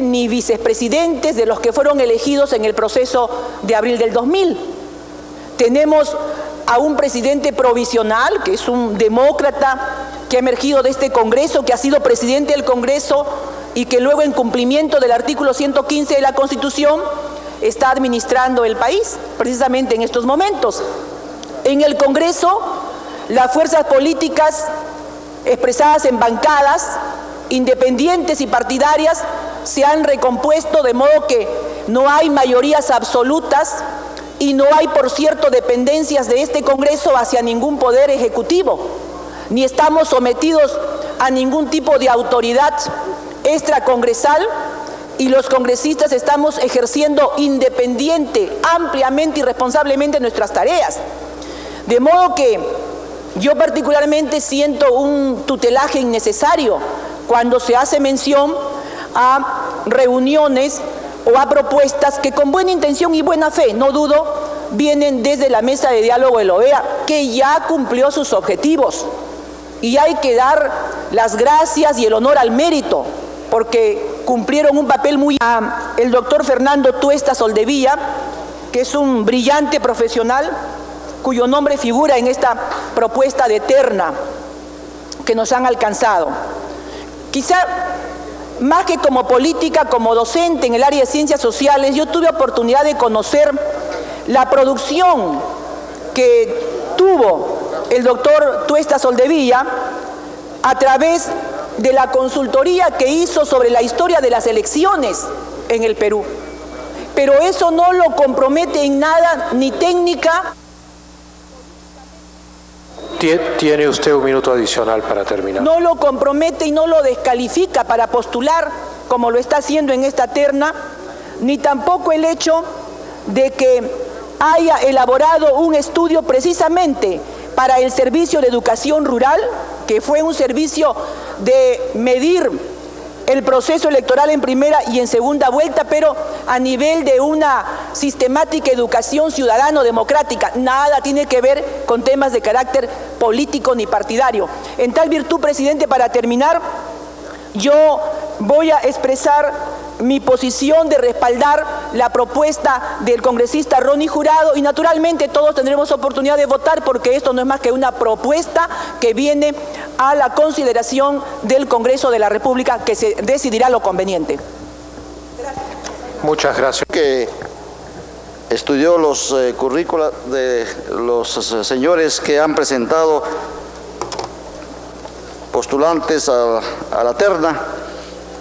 presidente ni vicepresidentes de los que fueron elegidos en el proceso de abril del 2000. Tenemos a un presidente provisional, que es un demócrata, que ha emergido de este Congreso, que ha sido presidente del Congreso y que luego, en cumplimiento del artículo 115 de la Constitución, está administrando el país, precisamente en estos momentos. En el Congreso, las fuerzas políticas expresadas en bancadas, independientes y partidarias, se han recompuesto, de modo que no hay mayorías absolutas y no hay, por cierto, dependencias de este Congreso hacia ningún poder ejecutivo, ni estamos sometidos a ningún tipo de autoridad extracongresal, y los congresistas estamos ejerciendo independiente, ampliamente y responsablemente nuestras tareas. De modo que yo particularmente siento un tutelaje innecesario cuando se hace mención a reuniones o a propuestas que con buena intención y buena fe, no dudo, vienen desde la mesa de diálogo de la OEA, que ya cumplió sus objetivos. Y hay que dar las gracias y el honor al mérito, porque cumplieron un papel muy... El doctor Fernando Tuesta Soldevilla, que es un brillante profesional, cuyo nombre figura en esta propuesta de terna que nos han alcanzado. Quizá, más que como política, como docente en el área de ciencias sociales, yo tuve oportunidad de conocer la producción que tuvo el doctor Tuesta Soldevilla a través de la consultoría que hizo sobre la historia de las elecciones en el Perú. Pero eso no lo compromete en nada, ni técnica. Tiene usted un minuto adicional para terminar. No lo compromete y no lo descalifica para postular, como lo está haciendo en esta terna, ni tampoco el hecho de que haya elaborado un estudio precisamente para el Servicio de Educación Rural, que fue un servicio de medir el proceso electoral en primera y en segunda vuelta, pero a nivel de una sistemática educación ciudadano-democrática. Nada tiene que ver con temas de carácter político ni partidario. En tal virtud, presidente, para terminar, yo voy a expresar mi posición de respaldar la propuesta del congresista Ronnie Jurado, y naturalmente todos tendremos oportunidad de votar, porque esto no es más que una propuesta que viene a la consideración del Congreso de la República, que se decidirá lo conveniente. Gracias. Muchas gracias. Que estudió los currículos de los señores que han presentado postulantes a la terna,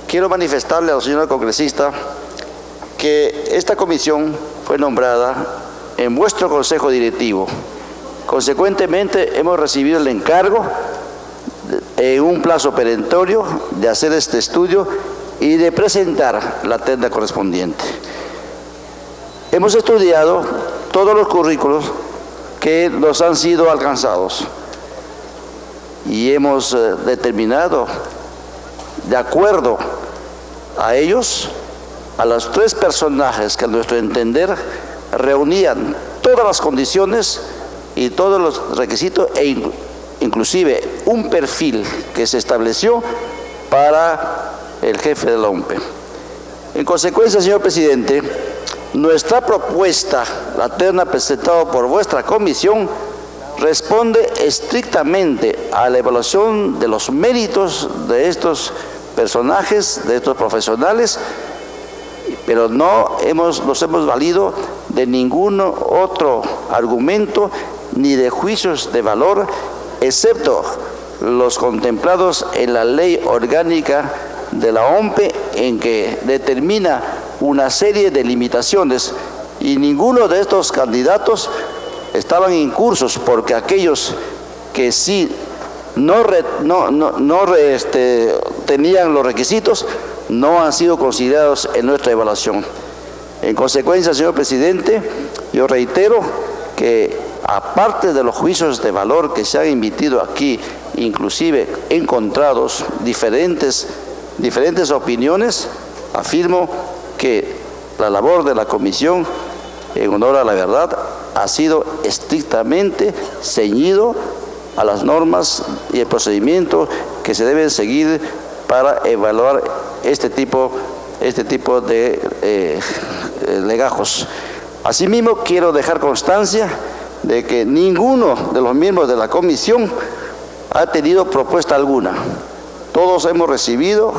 quiero manifestarle a la señora congresista que esta comisión fue nombrada en vuestro consejo directivo. Consecuentemente, hemos recibido el encargo en un plazo perentorio de hacer este estudio y de presentar la terna correspondiente. Hemos estudiado todos los currículos que nos han sido alcanzados y hemos determinado, de acuerdo a ellos, a los tres personajes que a nuestro entender reunían todas las condiciones y todos los requisitos e inclusive un perfil que se estableció para el jefe de la OMPE. En consecuencia, señor presidente, nuestra propuesta, la terna presentada por vuestra comisión, responde estrictamente a la evaluación de los méritos de estos personajes, de estos profesionales, pero no nos hemos valido de ningún otro argumento ni de juicios de valor, excepto los contemplados en la ley orgánica de la OMPE, en que determina una serie de limitaciones, y ninguno de estos candidatos estaban incursos, porque aquellos que sí tenían los requisitos no han sido considerados en nuestra evaluación. En consecuencia, señor presidente, yo reitero que aparte de los juicios de valor que se han emitido aquí, inclusive encontrados diferentes opiniones, afirmo que la labor de la comisión, en honor a la verdad, ha sido estrictamente ceñido a las normas y el procedimiento que se deben seguir para evaluar este tipo este tipo de legajos. Asimismo, quiero dejar constancia de que ninguno de los miembros de la comisión ha tenido propuesta alguna. Todos hemos recibido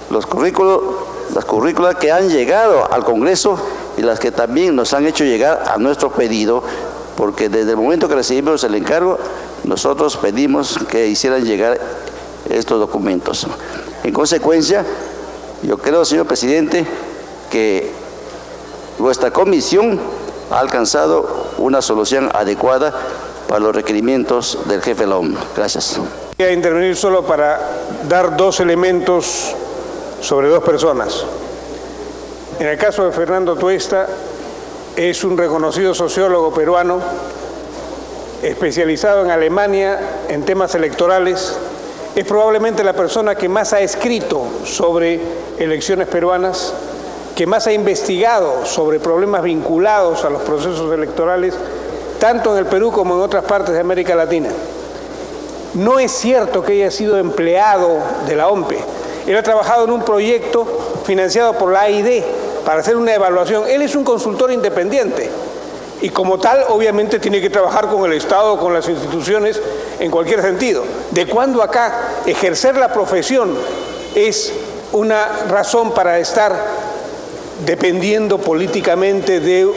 las currículas que han llegado al Congreso y las que también nos han hecho llegar a nuestro pedido, porque desde el momento que recibimos el encargo, nosotros pedimos que hicieran llegar estos documentos. En consecuencia, yo creo, señor presidente, que nuestra comisión ha alcanzado una solución adecuada para los requerimientos del jefe de la ONU. Gracias. Voy a intervenir solo para dar dos elementos sobre dos personas. En el caso de Fernando Tuesta, es un reconocido sociólogo peruano, especializado en Alemania en temas electorales. Es probablemente la persona que más ha escrito sobre elecciones peruanas, que más ha investigado sobre problemas vinculados a los procesos electorales, tanto en el Perú como en otras partes de América Latina. No es cierto que haya sido empleado de la OMPE. Él ha trabajado en un proyecto financiado por la AID para hacer una evaluación. Él es un consultor independiente y como tal obviamente tiene que trabajar con el Estado, con las instituciones en cualquier sentido. De cuando acá ejercer la profesión es una razón para estar dependiendo políticamente de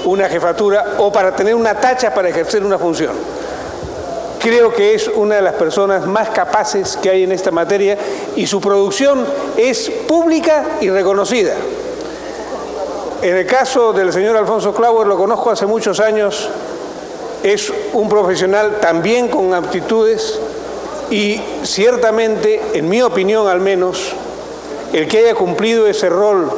una jefatura o para tener una tacha para ejercer una función. Creo que es una de las personas más capaces que hay en esta materia y su producción es pública y reconocida. En el caso del señor Alfonso Clauer, lo conozco hace muchos años, es un profesional también con aptitudes y ciertamente, en mi opinión al menos, el que haya cumplido ese rol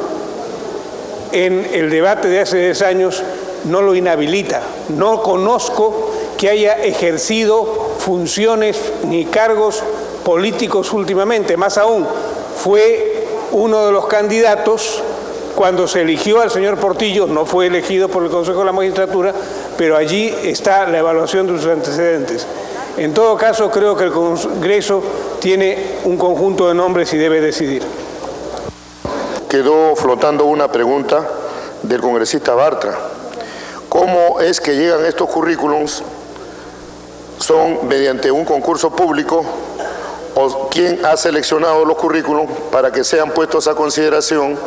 en el debate de hace 10 años no lo inhabilita. No conozco que haya ejercido funciones ni cargos políticos últimamente. Más aún, fue uno de los candidatos cuando se eligió al señor Portillo, no fue elegido por el Consejo de la Magistratura, pero allí está la evaluación de sus antecedentes. En todo caso, creo que el Congreso tiene un conjunto de nombres y debe decidir. Quedó flotando una pregunta del congresista Bartra. ¿Cómo es que llegan estos currículums? ¿Son mediante un concurso público o quién ha seleccionado los currículums para que sean puestos a consideración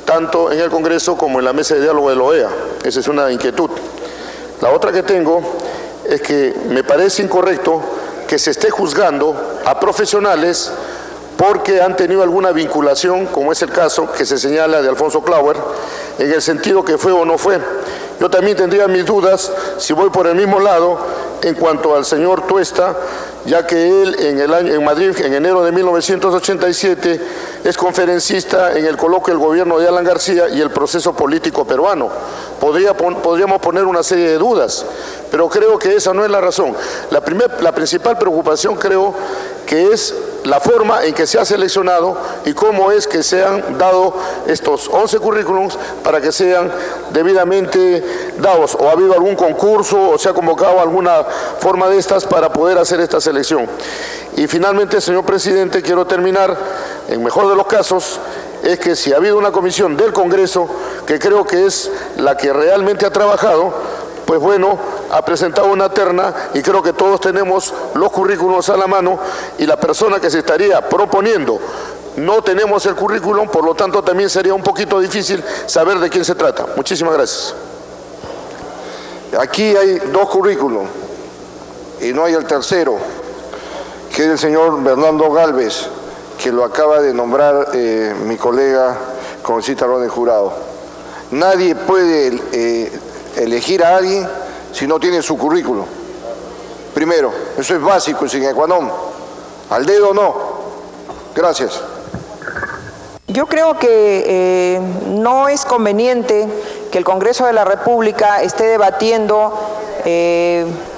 tanto en el Congreso como en la mesa de diálogo de la OEA? Esa es una inquietud. La otra que tengo es que me parece incorrecto que se esté juzgando a profesionales porque han tenido alguna vinculación, como es el caso que se señala de Alfonso Clauer, en el sentido que fue o no fue. Yo también tendría mis dudas si voy por el mismo lado en cuanto al señor Tuesta, ya que él en Madrid, en enero de 1987, es conferencista en el coloquio del gobierno de Alan García y el proceso político peruano. Podríamos poner una serie de dudas, pero creo que esa no es la razón. La principal preocupación creo que es la forma en que se ha seleccionado y cómo es que se han dado estos 11 currículums para que sean debidamente dados, o ha habido algún concurso o se ha convocado alguna forma de estas para poder hacer esta selección. Y finalmente, señor presidente, quiero terminar, en mejor de los casos, es que si ha habido una comisión del Congreso, que creo que es la que realmente ha trabajado, pues bueno, ha presentado una terna y creo que todos tenemos los currículums a la mano y la persona que se estaría proponiendo no tenemos el currículum, por lo tanto también sería un poquito difícil saber de quién se trata. Muchísimas gracias. Aquí hay dos currículums y no hay el tercero, que es el señor Bernardo Gálvez, que lo acaba de nombrar mi colega congresista Ronald Jurado. Nadie puede elegir a alguien si no tiene su currículum. Primero, eso es básico, sin qua non. Al dedo no. Gracias. Yo creo que no es conveniente que el Congreso de la República esté debatiendo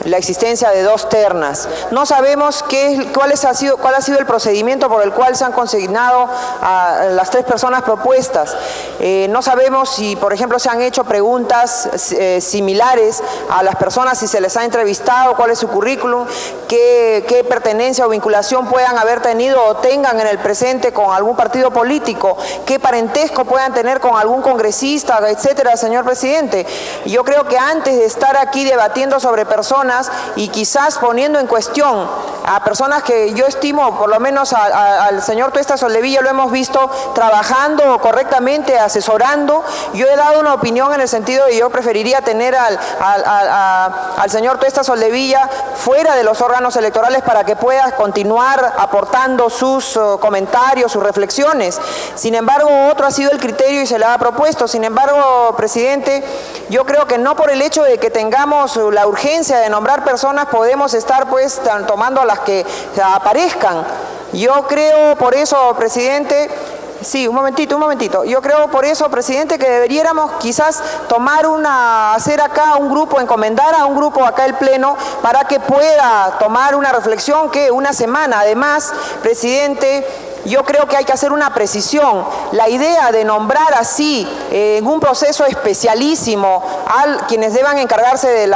la existencia de 2 ternas. No sabemos cuál ha sido el procedimiento por el cual se han consignado a las 3 personas propuestas. No sabemos si, por ejemplo, se han hecho preguntas similares a las personas, si se les ha entrevistado, cuál es su currículum, qué pertenencia o vinculación puedan haber tenido o tengan en el presente con algún partido político, qué parentesco puedan tener con algún congresista, etcétera, señor presidente. Yo creo que antes de estar aquí debatiendo sobre personas y quizás poniendo en cuestión a personas que yo estimo, por lo menos al señor Tuesta Soldevilla lo hemos visto trabajando correctamente, asesorando. Yo he dado una opinión en el sentido de que yo preferiría tener al señor Tuesta Soldevilla fuera de los órganos electorales para que pueda continuar aportando sus comentarios, sus reflexiones. Sin embargo, otro ha sido el criterio y se le ha propuesto. Sin embargo, presidente, yo creo que no por el hecho de que tengamos la urgencia de nombrar personas podemos estar pues tomando a las que aparezcan. Yo creo por eso, presidente, sí, un momentito. Yo creo por eso, presidente, que deberíamos quizás hacer acá un grupo, encomendar a un grupo acá el Pleno para que pueda tomar una reflexión que una semana. Además, presidente, yo creo que hay que hacer una precisión. La idea de nombrar así en un proceso especialísimo a quienes deban encargarse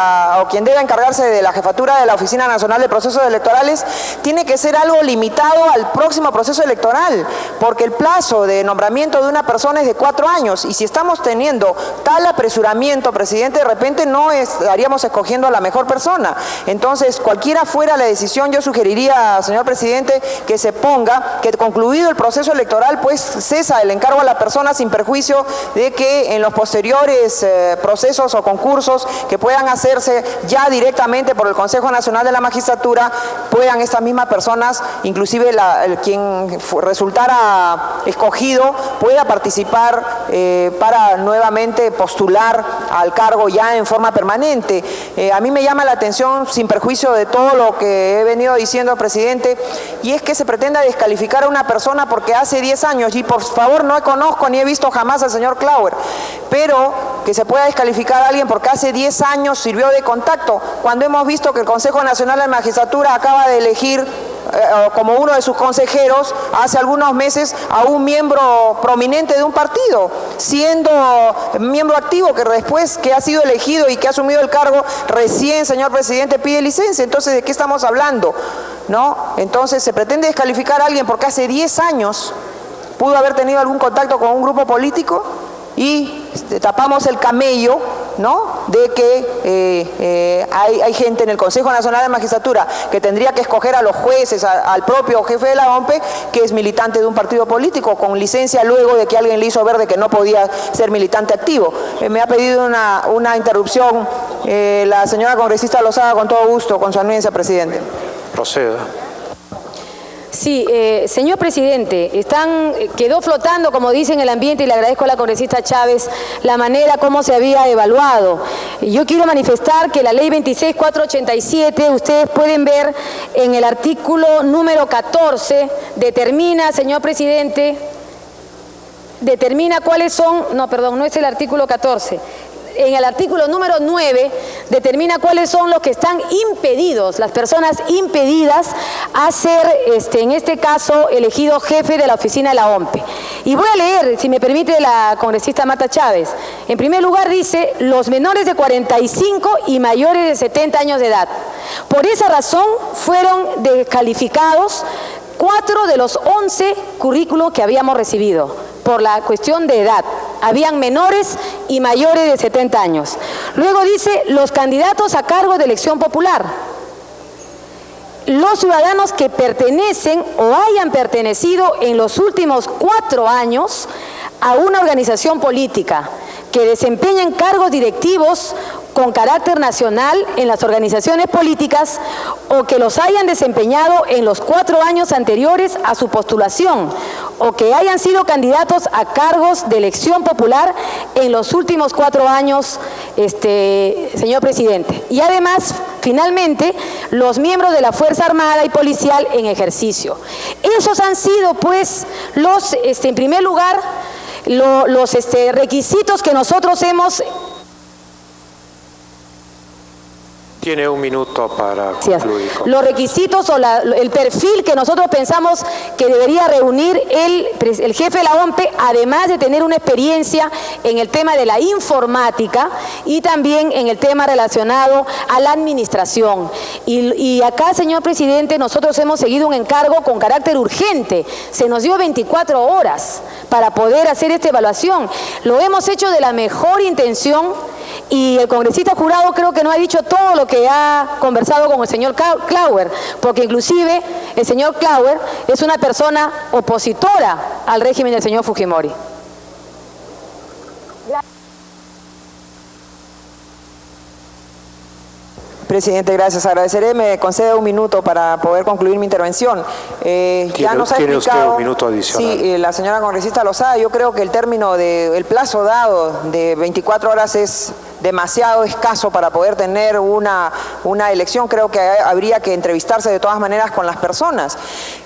quien deba encargarse de la jefatura de la Oficina Nacional de Procesos Electorales tiene que ser algo limitado al próximo proceso electoral, porque el plazo de nombramiento de una persona es de 4 años y si estamos teniendo tal apresuramiento, presidente, de repente no estaríamos escogiendo a la mejor persona. Entonces, cualquiera fuera la decisión, yo sugeriría, señor presidente, que se ponga, que concluido el proceso electoral, pues cesa el encargo a la persona sin perjuicio de que en los posteriores procesos o concursos que puedan hacerse ya directamente por el Consejo Nacional de la Magistratura, puedan estas mismas personas, inclusive quien resultara escogido, pueda participar para nuevamente postular al cargo ya en forma permanente. A mí me llama la atención, sin perjuicio de todo lo que he venido diciendo, presidente, y es que se pretenda descalificar a una persona porque hace 10 años, y por favor no conozco ni he visto jamás al señor Clauer, pero que se pueda descalificar a alguien porque hace 10 años sirvió de contacto, cuando hemos visto que el Consejo Nacional de la Magistratura acaba de elegir como uno de sus consejeros hace algunos meses a un miembro prominente de un partido, siendo miembro activo, que después que ha sido elegido y que ha asumido el cargo, recién, señor presidente, pide licencia. Entonces, ¿de qué estamos hablando? ¿No? Entonces, se pretende descalificar a alguien porque hace 10 años pudo haber tenido algún contacto con un grupo político y tapamos el camello, ¿no?, de que hay gente en el Consejo Nacional de Magistratura que tendría que escoger a los jueces, al propio jefe de la OMPE, que es militante de un partido político, con licencia luego de que alguien le hizo ver de que no podía ser militante activo. Me ha pedido una interrupción la señora congresista Lozada, con todo gusto, con su anuencia, presidente. Proceda. Sí, señor presidente, quedó flotando, como dice, en el ambiente, y le agradezco a la congresista Chávez la manera como se había evaluado. Yo quiero manifestar que la ley 26.487, ustedes pueden ver en el artículo número 14, determina, señor presidente, determina cuáles son, no es el artículo 14. En el artículo número 9 determina cuáles son los que están impedidos, las personas impedidas a ser, en este caso, elegido jefe de la oficina de la OMPE. Y voy a leer, si me permite la congresista Marta Chávez. En primer lugar dice, los menores de 45 y mayores de 70 años de edad. Por esa razón fueron descalificados 4 de los 11 currículos que habíamos recibido, por la cuestión de edad. Habían menores y mayores de 70 años. Luego dice, los candidatos a cargo de elección popular. Los ciudadanos que pertenecen o hayan pertenecido en los últimos 4 años a una organización política, que desempeñen cargos directivos con carácter nacional en las organizaciones políticas o que los hayan desempeñado en los 4 años anteriores a su postulación o que hayan sido candidatos a cargos de elección popular en los últimos 4 años, señor presidente. Y además, finalmente, los miembros de la Fuerza Armada y Policial en ejercicio. Esos han sido, pues, los, en primer lugar, los requisitos que nosotros hemos Tiene un minuto para concluir. Los requisitos o el perfil que nosotros pensamos que debería reunir el jefe de la OMPE, además de tener una experiencia en el tema de la informática y también en el tema relacionado a la administración. Y acá, señor presidente, nosotros hemos seguido un encargo con carácter urgente. Se nos dio 24 horas para poder hacer esta evaluación. Lo hemos hecho de la mejor intención. Y el congresista Jurado creo que no ha dicho todo lo que ha conversado con el señor Clauer, porque inclusive el señor Clauer es una persona opositora al régimen del señor Fujimori. Presidente, gracias. Agradeceré, me concede un minuto para poder concluir mi intervención. Ya nos ha ¿Tiene usted explicado, un minuto adicional? Sí, la señora congresista lo sabe. Yo creo que el plazo dado de 24 horas es demasiado escaso para poder tener una elección. Creo que habría que entrevistarse de todas maneras con las personas.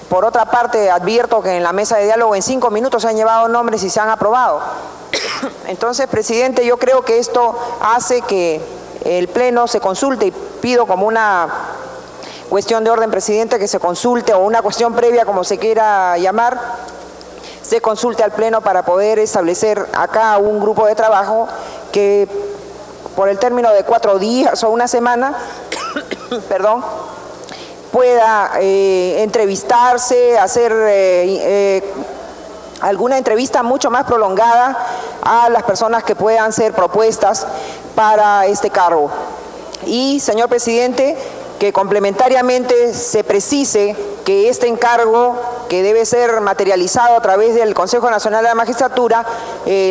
Por otra parte, advierto que en la mesa de diálogo en 5 minutos se han llevado nombres y se han aprobado. Entonces, presidente, yo creo que esto hace que el Pleno se consulte, y pido como una cuestión de orden, presidente, que se consulte, o una cuestión previa, como se quiera llamar, se consulte al Pleno para poder establecer acá un grupo de trabajo que por el término de 4 días o una semana, perdón, pueda entrevistarse, hacer alguna entrevista mucho más prolongada a las personas que puedan ser propuestas para este cargo. Y, señor presidente, que complementariamente se precise que este encargo, que debe ser materializado a través del Consejo Nacional de la Magistratura,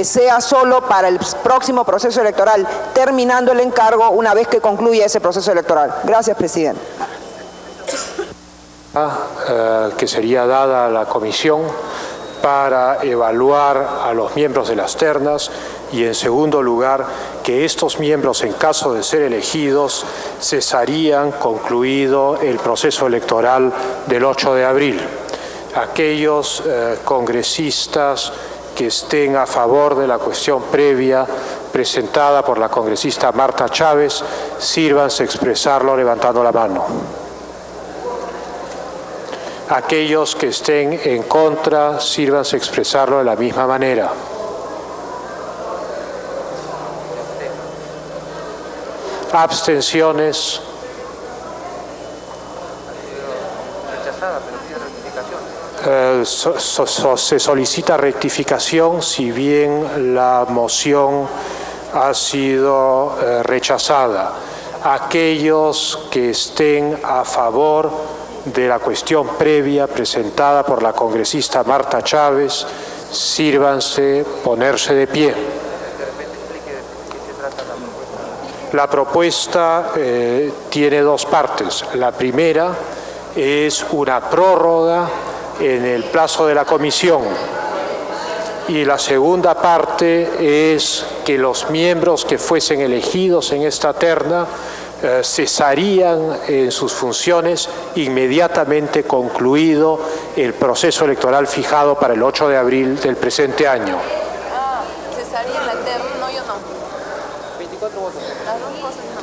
sea solo para el próximo proceso electoral, terminando el encargo una vez que concluya ese proceso electoral. Gracias, presidente. Que sería dada a la comisión para evaluar a los miembros de las ternas, y en segundo lugar que estos miembros, en caso de ser elegidos, cesarían concluido el proceso electoral del 8 de abril. Aquellos congresistas que estén a favor de la cuestión previa presentada por la congresista Marta Chávez, sírvanse expresarlo levantando la mano. Aquellos que estén en contra, sírvanse expresarlo de la misma manera. Abstenciones. Se solicita rectificación si bien la moción ha sido rechazada. Aquellos que estén a favor de la cuestión previa presentada por la congresista Marta Chávez, sírvanse ponerse de pie. La propuesta tiene 2 partes. La primera es una prórroga en el plazo de la comisión, y la segunda parte es que los miembros que fuesen elegidos en esta terna cesarían en sus funciones inmediatamente concluido el proceso electoral fijado para el 8 de abril del presente año. Cesarían la terna, no, yo no. 24 votos.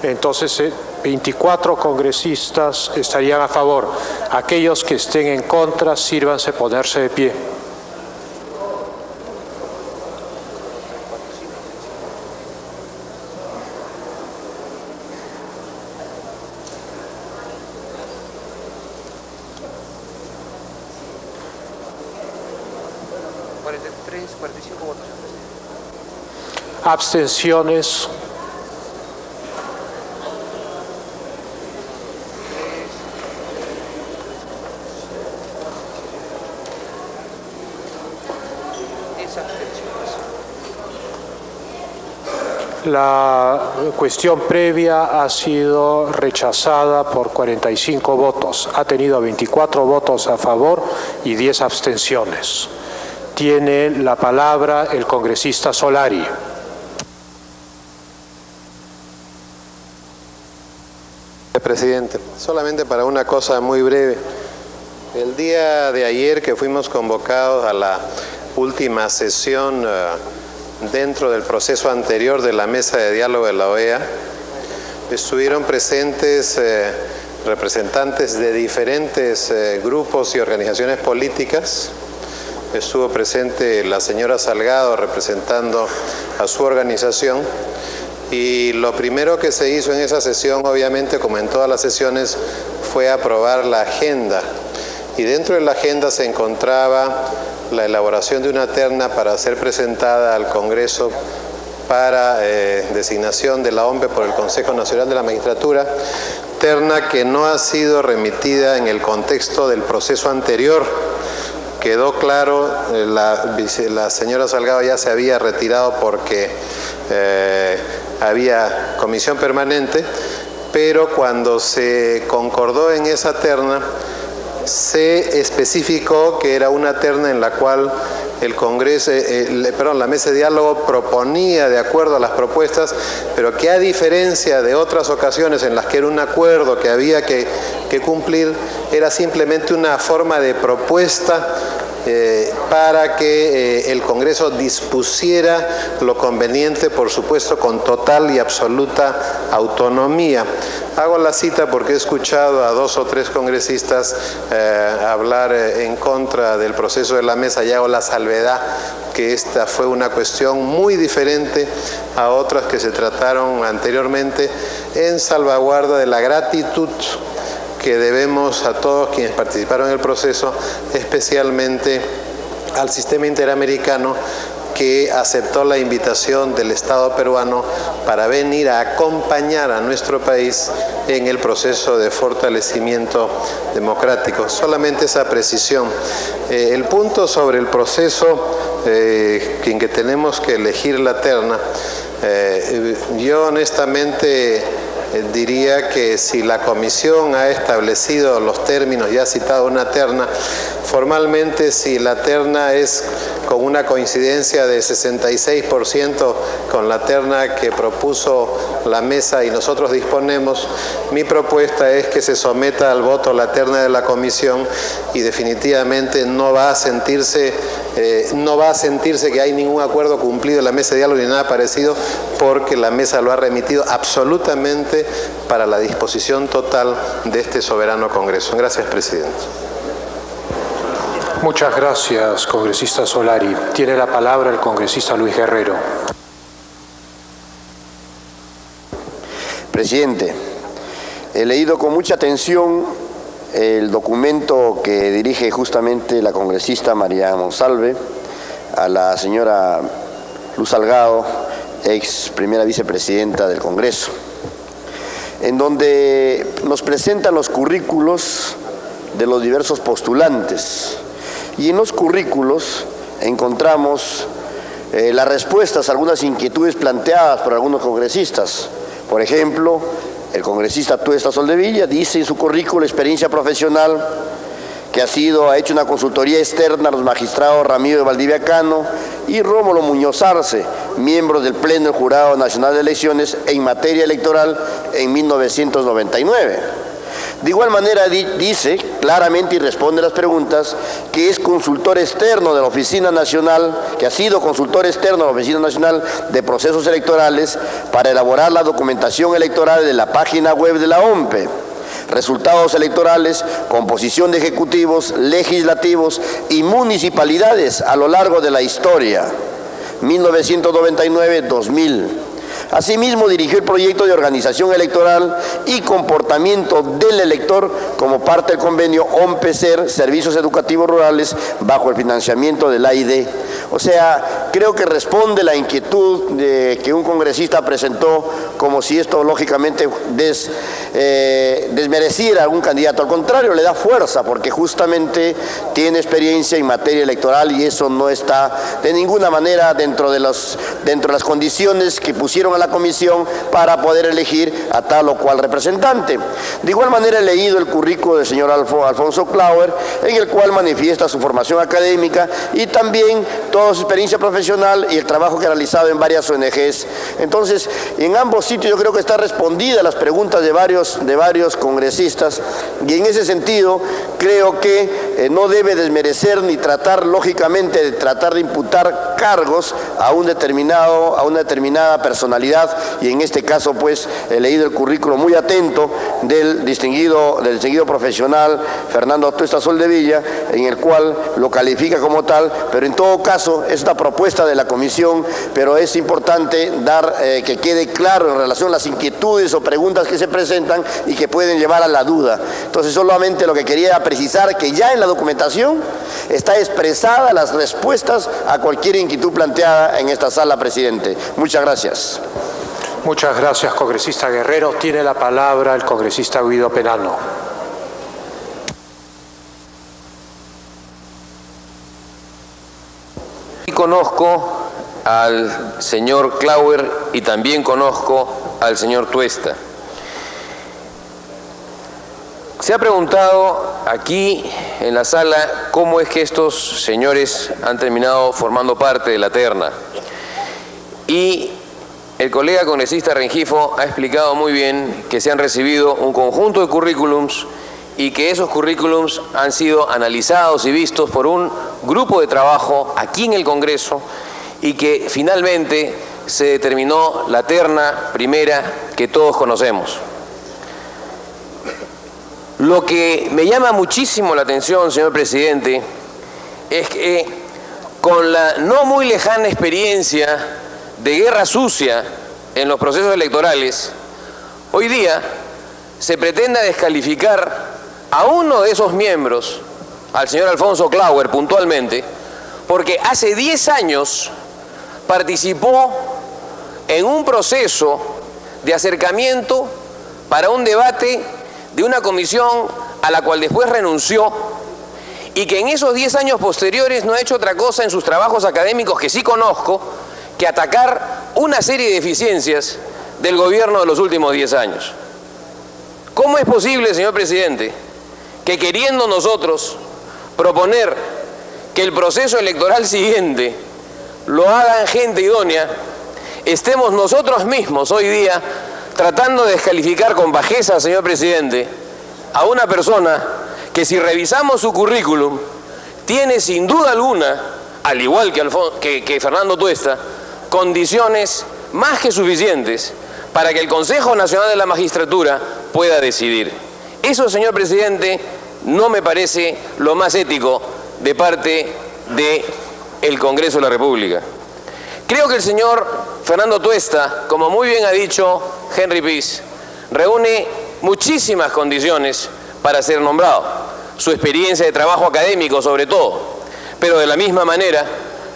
Entonces, 24 congresistas estarían a favor. Aquellos que estén en contra, sírvanse ponerse de pie. Abstenciones. La cuestión previa ha sido rechazada por 45 votos. Ha tenido 24 votos a favor y 10 abstenciones. Tiene la palabra el congresista Solari. Presidente, solamente para una cosa muy breve. El día de ayer que fuimos convocados a la última sesión dentro del proceso anterior de la mesa de diálogo de la OEA, Estuvieron presentes representantes de diferentes grupos y organizaciones políticas. Estuvo presente la señora Salgado representando a su organización. Y lo primero que se hizo en esa sesión, obviamente, como en todas las sesiones, fue aprobar la agenda. Y dentro de la agenda se encontraba la elaboración de una terna para ser presentada al Congreso para designación de la OMPE por el Consejo Nacional de la Magistratura, terna que no ha sido remitida en el contexto del proceso anterior. Quedó claro, la señora Salgado ya se había retirado porque había comisión permanente, pero cuando se concordó en esa terna, se especificó que era una terna en la cual el Congreso, la mesa de diálogo proponía de acuerdo a las propuestas, pero que a diferencia de otras ocasiones en las que era un acuerdo que había que cumplir, era simplemente una forma de propuesta para que el Congreso dispusiera lo conveniente, por supuesto, con total y absoluta autonomía. Hago la cita porque he escuchado a 2 o 3 congresistas hablar en contra del proceso de la mesa y hago la salvedad que esta fue una cuestión muy diferente a otras que se trataron anteriormente, en salvaguarda de la gratitud que debemos a todos quienes participaron en el proceso, especialmente al sistema interamericano que aceptó la invitación del Estado peruano para venir a acompañar a nuestro país en el proceso de fortalecimiento democrático. Solamente esa precisión. El punto sobre el proceso en que tenemos que elegir la terna, yo honestamente diría que si la comisión ha establecido los términos y ha citado una terna, formalmente si la terna es con una coincidencia de 66% con la terna que propuso la mesa y nosotros disponemos, mi propuesta es que se someta al voto la terna de la comisión y definitivamente no va a sentirse que hay ningún acuerdo cumplido en la mesa de diálogo ni nada parecido, porque la mesa lo ha remitido absolutamente para la disposición total de este soberano Congreso. Gracias, presidente. Muchas gracias, congresista Solari. Tiene la palabra el congresista Luis Guerrero. Presidente, he leído con mucha atención el documento que dirige justamente la congresista María Monsalve a la señora Luz Salgado, ex primera vicepresidenta del Congreso, en donde nos presentan los currículos de los diversos postulantes. Y en los currículos encontramos las respuestas a algunas inquietudes planteadas por algunos congresistas. Por ejemplo, el congresista Tuesta Soldevilla dice en su currículo experiencia profesional que ha hecho una consultoría externa a los magistrados Ramiro de Valdivia Cano y Rómulo Muñoz Arce, miembros del Pleno del Jurado Nacional de Elecciones en materia electoral en 1999. De igual manera dice claramente y responde a las preguntas que es consultor externo de la Oficina Nacional, que ha sido consultor externo de la Oficina Nacional de Procesos Electorales para elaborar la documentación electoral de la página web de la OMPE, resultados electorales, composición de ejecutivos, legislativos y municipalidades a lo largo de la historia, 1999-2000. Asimismo, dirigió el proyecto de organización electoral y comportamiento del elector como parte del convenio OMPESER, Servicios Educativos Rurales, bajo el financiamiento del AID. O sea, creo que responde la inquietud que un congresista presentó, como si esto lógicamente desmereciera a un candidato. Al contrario, le da fuerza, porque justamente tiene experiencia en materia electoral y eso no está de ninguna manera dentro de las condiciones que pusieron a la comisión para poder elegir a tal o cual representante. De igual manera he leído el currículo del señor Alfonso Clauer, en el cual manifiesta su formación académica y también toda su experiencia profesional profesional y el trabajo que ha realizado en varias ONGs. Entonces, en ambos sitios yo creo que está respondida las preguntas de varios congresistas, y en ese sentido creo que no debe desmerecer ni tratar, lógicamente, de tratar de imputar cargos a una determinada personalidad, y en este caso pues he leído el currículo muy atento del distinguido profesional Fernando Tuesta Soldevilla, en el cual lo califica como tal, pero en todo caso es una propuesta de la comisión, pero es importante dar que quede claro en relación a las inquietudes o preguntas que se presentan y que pueden llevar a la duda. Entonces solamente lo que quería precisar, que ya en la documentación está expresada las respuestas a cualquier inquietud planteada en esta sala, presidente. Muchas gracias. Muchas gracias, congresista Guerrero. Tiene la palabra el congresista Guido Penano. Conozco al señor Clauer y también conozco al señor Tuesta. Se ha preguntado aquí en la sala cómo es que estos señores han terminado formando parte de la terna. Y el colega congresista Rengifo ha explicado muy bien que se han recibido un conjunto de currículums y que esos currículums han sido analizados y vistos por un grupo de trabajo aquí en el Congreso y que finalmente se determinó la terna primera que todos conocemos. Lo que me llama muchísimo la atención, señor presidente, es que con la no muy lejana experiencia de guerra sucia en los procesos electorales, hoy día se pretenda descalificar a uno de esos miembros, al señor Alfonso Clauer puntualmente, porque hace 10 años participó en un proceso de acercamiento para un debate de una comisión a la cual después renunció y que en esos 10 años posteriores no ha hecho otra cosa en sus trabajos académicos, que sí conozco, que atacar una serie de deficiencias del gobierno de los últimos 10 años. ¿Cómo es posible, señor presidente, que queriendo nosotros proponer que el proceso electoral siguiente lo hagan gente idónea, estemos nosotros mismos hoy día tratando de descalificar con bajeza, señor presidente, a una persona que, si revisamos su currículum, tiene sin duda alguna, al igual que Fernando Tuesta, condiciones más que suficientes para que el Consejo Nacional de la Magistratura pueda decidir? Eso, señor presidente, no me parece lo más ético de parte del Congreso de la República. Creo que el señor Fernando Tuesta, como muy bien ha dicho Henry Peace, reúne muchísimas condiciones para ser nombrado. Su experiencia de trabajo académico sobre todo, pero de la misma manera,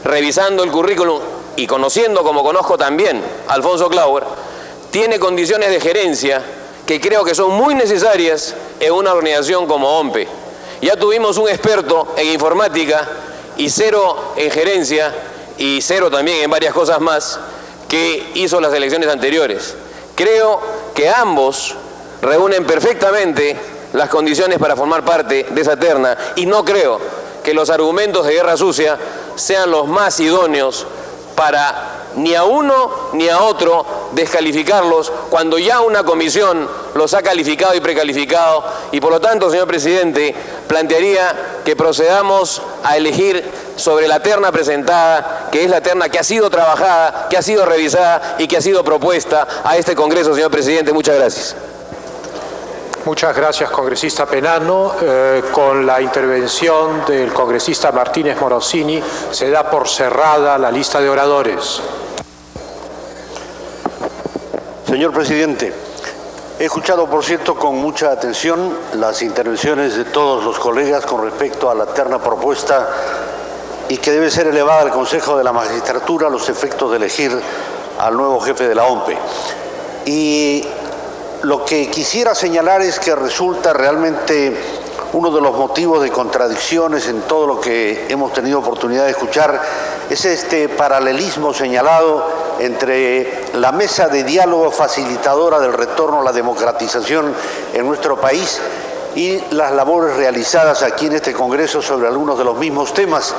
revisando el currículum y conociendo como conozco también a Alfonso Clauer, tiene condiciones de gerencia que creo que son muy necesarias en una organización como OMPE. Ya tuvimos un experto en informática y 0 en gerencia y 0 también en varias cosas más que hizo las elecciones anteriores. Creo que ambos reúnen perfectamente las condiciones para formar parte de esa terna y no creo que los argumentos de guerra sucia sean los más idóneos para ni a uno ni a otro descalificarlos cuando ya una comisión los ha calificado y precalificado, y por lo tanto, señor presidente, plantearía que procedamos a elegir sobre la terna presentada, que es la terna que ha sido trabajada, que ha sido revisada y que ha sido propuesta a este Congreso, señor presidente. Muchas gracias. Muchas gracias, congresista Penano. Con la intervención del congresista Martínez Morosini, se da por cerrada la lista de oradores. Señor presidente, he escuchado, por cierto, con mucha atención las intervenciones de todos los colegas con respecto a la terna propuesta y que debe ser elevada al Consejo de la Magistratura a los efectos de elegir al nuevo jefe de la OMPE. Y lo que quisiera señalar es que resulta realmente uno de los motivos de contradicciones en todo lo que hemos tenido oportunidad de escuchar, es este paralelismo señalado entre la mesa de diálogo facilitadora del retorno a la democratización en nuestro país y las labores realizadas aquí en este Congreso sobre algunos de los mismos temas.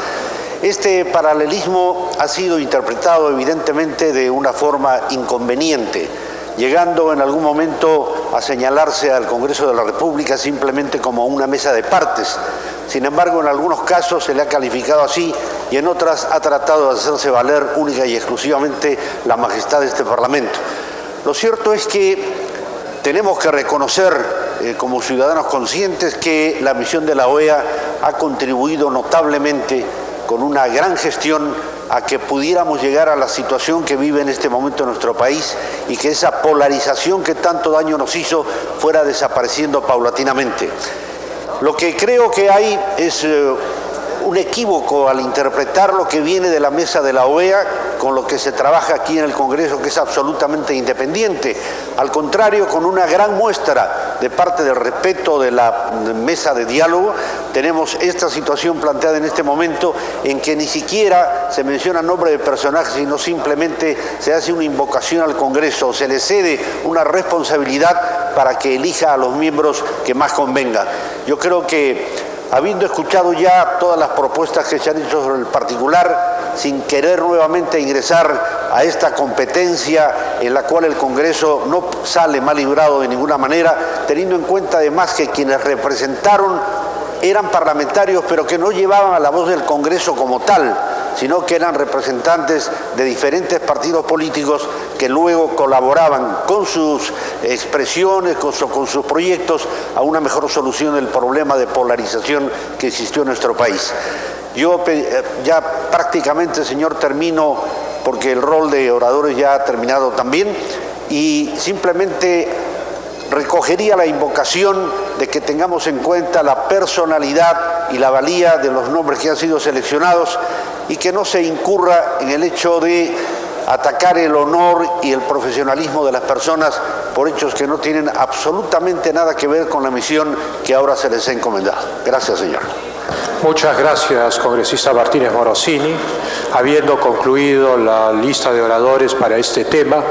Este paralelismo ha sido interpretado evidentemente de una forma inconveniente, llegando en algún momento a señalarse al Congreso de la República simplemente como una mesa de partes. Sin embargo, en algunos casos se le ha calificado así y en otras ha tratado de hacerse valer única y exclusivamente la majestad de este Parlamento. Lo cierto es que tenemos que reconocer como ciudadanos conscientes que la misión de la OEA ha contribuido notablemente con una gran gestión a que pudiéramos llegar a la situación que vive en este momento nuestro país y que esa polarización que tanto daño nos hizo fuera desapareciendo paulatinamente. Lo que creo que hay es un equívoco al interpretar lo que viene de la mesa de la OEA con lo que se trabaja aquí en el Congreso, que es absolutamente independiente. Al contrario, con una gran muestra de parte del respeto de la mesa de diálogo, tenemos esta situación planteada en este momento en que ni siquiera se menciona nombre de personajes, sino simplemente se hace una invocación al Congreso, se le cede una responsabilidad para que elija a los miembros que más convenga. Yo creo que, habiendo escuchado ya todas las propuestas que se han hecho sobre el particular, sin querer nuevamente ingresar a esta competencia en la cual el Congreso no sale mal librado de ninguna manera, teniendo en cuenta además que quienes representaron eran parlamentarios, pero que no llevaban a la voz del Congreso como tal, sino que eran representantes de diferentes partidos políticos que luego colaboraban con sus expresiones, con sus proyectos, a una mejor solución del problema de polarización que existió en nuestro país. Yo ya prácticamente, señor, termino, porque el rol de oradores ya ha terminado también, y simplemente recogería la invocación de que tengamos en cuenta la personalidad y la valía de los nombres que han sido seleccionados y que no se incurra en el hecho de atacar el honor y el profesionalismo de las personas por hechos que no tienen absolutamente nada que ver con la misión que ahora se les ha encomendado. Gracias, señor. Muchas gracias, congresista Martínez Morosini. Habiendo concluido la lista de oradores para este tema,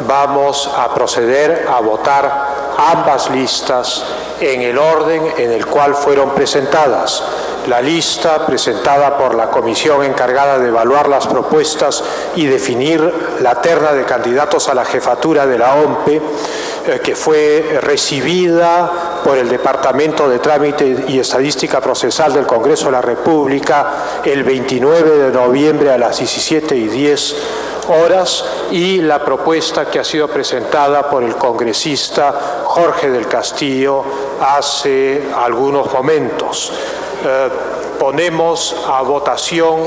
vamos a proceder a votar ambas listas en el orden en el cual fueron presentadas. La lista presentada por la comisión encargada de evaluar las propuestas y definir la terna de candidatos a la jefatura de la OMPE, que fue recibida por el Departamento de Trámite y Estadística Procesal del Congreso de la República el 29 de noviembre a las 17:10 horas, y la propuesta que ha sido presentada por el congresista Jorge del Castillo hace algunos momentos. Ponemos a votación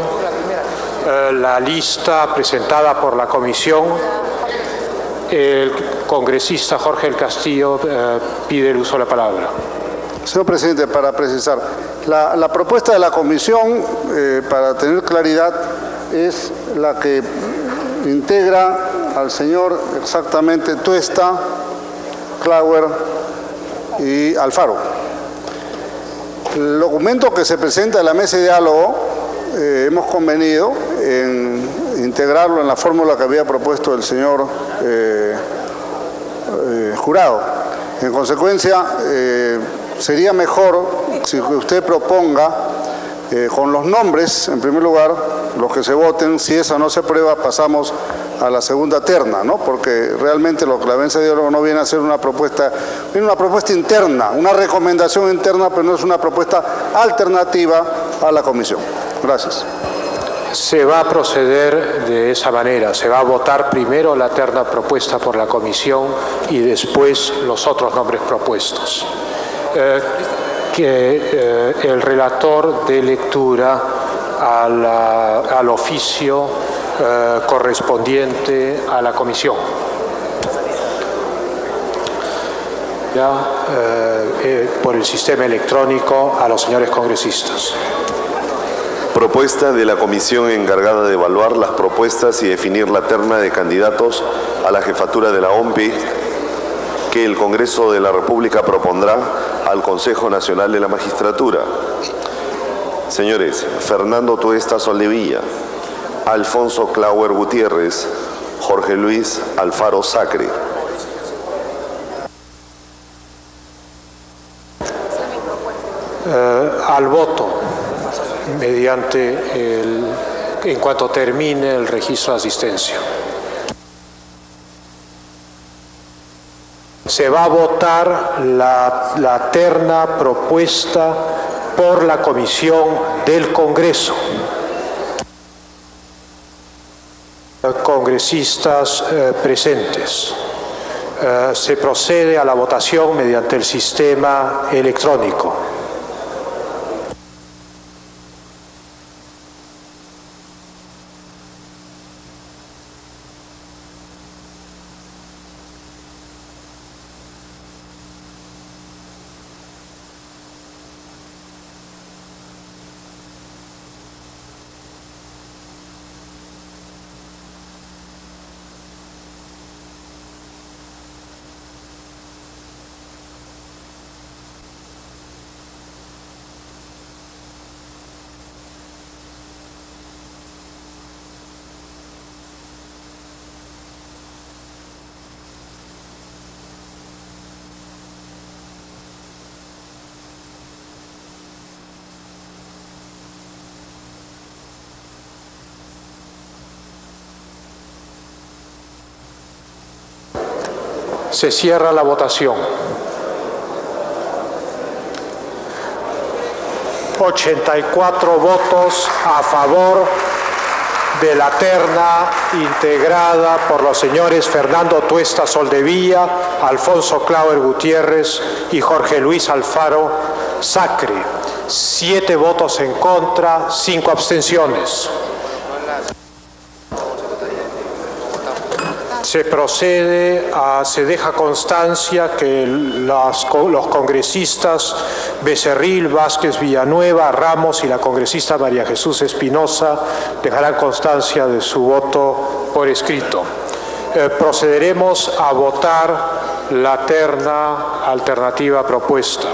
la lista presentada por la comisión. El congresista Jorge del Castillo pide el uso de la palabra. Señor presidente, para precisar, la propuesta de la comisión, para tener claridad, es la que integra al señor exactamente Tuesta, Klauer y Alfaro. El documento que se presenta en la mesa de diálogo, hemos convenido en integrarlo en la fórmula que había propuesto el señor Jurado. En consecuencia, sería mejor si usted proponga con los nombres, en primer lugar, los que se voten. Si esa no se aprueba, pasamos a la segunda terna, ¿no? Porque realmente lo que la mesa de diálogo no viene a ser una propuesta, viene una propuesta interna, una recomendación interna, pero no es una propuesta alternativa a la comisión. Gracias. Se va a proceder de esa manera. Se va a votar primero la terna propuesta por la comisión y después los otros nombres propuestos. Que el relator dé lectura al oficio correspondiente a la comisión. Ya, por el sistema electrónico a los señores congresistas. Propuesta de la comisión encargada de evaluar las propuestas y definir la terna de candidatos a la jefatura de la OMPE que el Congreso de la República propondrá al Consejo Nacional de la Magistratura. Señores, Fernando Tuesta Soldevilla, Alfonso Klauer Gutiérrez, Jorge Luis Alfaro Sacre. Al voto. en cuanto termine el registro de asistencia. Se va a votar la terna propuesta por la Comisión del Congreso. Congresistas presentes. Se procede a la votación mediante el sistema electrónico. Se cierra la votación. 84 votos a favor de la terna integrada por los señores Fernando Tuesta Soldevilla, Alfonso Clauer Gutiérrez y Jorge Luis Alfaro Sacre. 7 votos en contra, 5 abstenciones. Se deja constancia que los congresistas Becerril, Vázquez Villanueva, Ramos y la congresista María Jesús Espinosa dejarán constancia de su voto por escrito. Procederemos a votar la terna alternativa propuesta.